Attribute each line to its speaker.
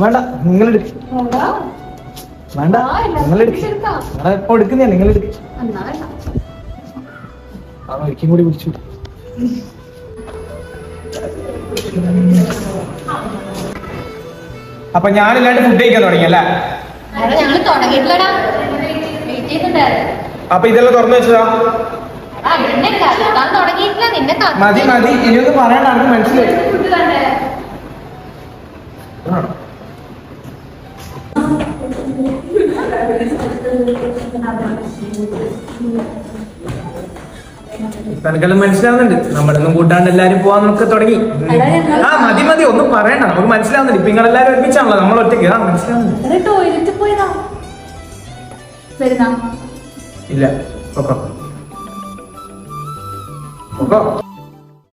Speaker 1: വേണ്ട നിങ്ങൾ വേണ്ട നിങ്ങൾ ഇപ്പൊ എടുക്കുന്നേ നിങ്ങൾ ഒരിക്കും കൂടി പിടിച്ചു. അപ്പൊ ഞാനില്ലാണ്ട് ഫുഡ് കഴിക്കാൻ തുടങ്ങിയല്ലേ? അപ്പൊ ഇതെല്ലാം തുറന്നു വെച്ചതാ? മതി മതി, ഇനിയൊന്നും പറയണ്ട, നമുക്ക് മനസ്സിലായി. തനക്കെല്ലാം മനസ്സിലാവുന്നുണ്ട്. നമ്മളൊന്നും കൂട്ടാണ്ട് എല്ലാരും പോവാൻ നമുക്ക് തുടങ്ങി. ആ മതി മതി, ഒന്നും പറയണ്ട, നമുക്ക് മനസ്സിലാവുന്നുണ്ട്. ഇപ്പൊ നിങ്ങളെല്ലാരും ഒരുമിച്ചാണല്ലോ, നമ്മൾ ഒറ്റയ്ക്ക്. ആ മനസ്സിലാവുന്നുണ്ട്. ഇല്ല ഓക്കോ ഓക്കോ.